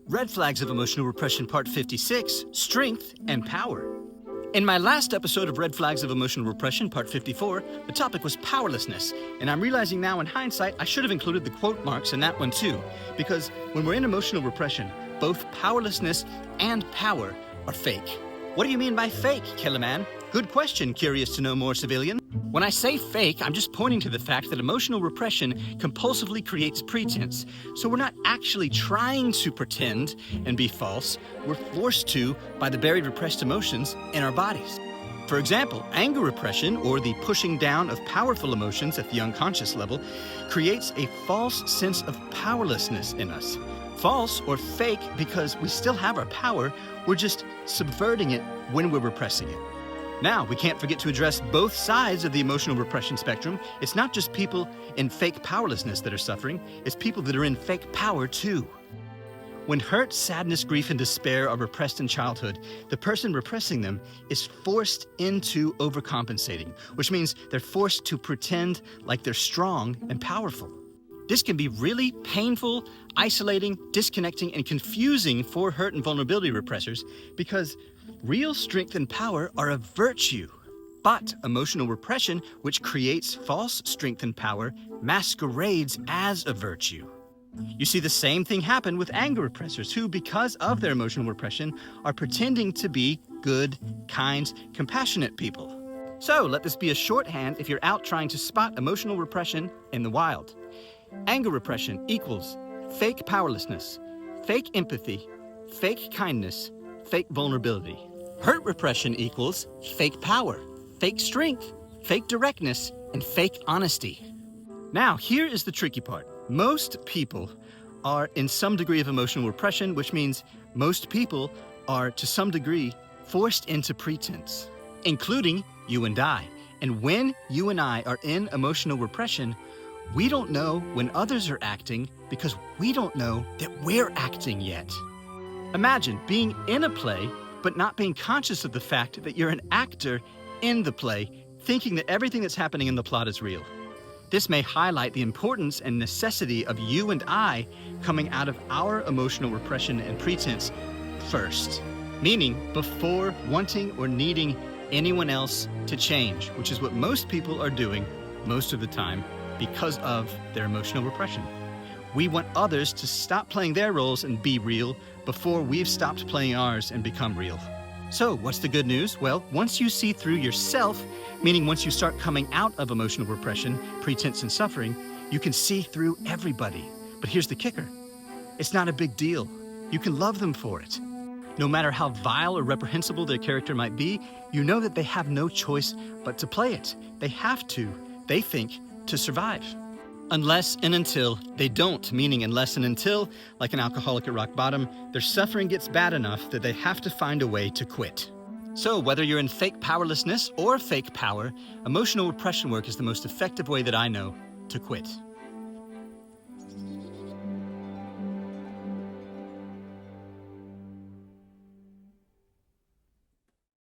Red Flags of Emotional Repression Part 56, Strength and Power. In my last episode of Red Flags of Emotional Repression Part 54, the topic was powerlessness, and I'm realizing now in hindsight I should have included the quote marks in that one too, because when we're in emotional repression, both powerlessness and power are fake. What do you mean by fake, Killerman? Good question, curious to know more civilian. When I say fake, I'm just pointing to the fact that emotional repression compulsively creates pretense. So we're not actually trying to pretend and be false. We're forced to by the buried repressed emotions in our bodies. For example, anger repression, or the pushing down of powerful emotions at the unconscious level, creates a false sense of powerlessness in us. False or fake because we still have our power, we're just subverting it when we're repressing it. Now, we can't forget to address both sides of the emotional repression spectrum. It's not just people in fake powerlessness that are suffering, it's people that are in fake power too. When hurt, sadness, grief, and despair are repressed in childhood, the person repressing them is forced into overcompensating, which means they're forced to pretend like they're strong and powerful. This can be really painful, isolating, disconnecting, and confusing for hurt and vulnerability repressors because real strength and power are a virtue. But emotional repression, which creates false strength and power, masquerades as a virtue. You see the same thing happen with anger repressors who, because of their emotional repression, are pretending to be good, kind, compassionate people. So let this be a shorthand if you're out trying to spot emotional repression in the wild. Anger repression equals fake powerlessness, fake empathy, fake kindness, fake vulnerability. Hurt repression equals fake power, fake strength, fake directness, and fake honesty. Now, here is the tricky part. Most people are in some degree of emotional repression, which means most people are, to some degree, forced into pretense, including you and I. And when you and I are in emotional repression, we don't know when others are acting because we don't know that we're acting yet. Imagine being in a play, but not being conscious of the fact that you're an actor in the play, thinking that everything that's happening in the plot is real. This may highlight the importance and necessity of you and I coming out of our emotional repression and pretense first, meaning before wanting or needing anyone else to change, which is what most people are doing most of the time because of their emotional repression. We want others to stop playing their roles and be real before we've stopped playing ours and become real. So what's the good news? Well, once you see through yourself, meaning once you start coming out of emotional repression, pretense, and suffering, you can see through everybody. But here's the kicker. It's not a big deal. You can love them for it. No matter how vile or reprehensible their character might be, you know that they have no choice but to play it. They have to, they think, to survive. Unless and until they don't, meaning unless and until, like an alcoholic at rock bottom, their suffering gets bad enough that they have to find a way to quit. So whether you're in fake powerlessness or fake power, emotional repression work is the most effective way that I know to quit.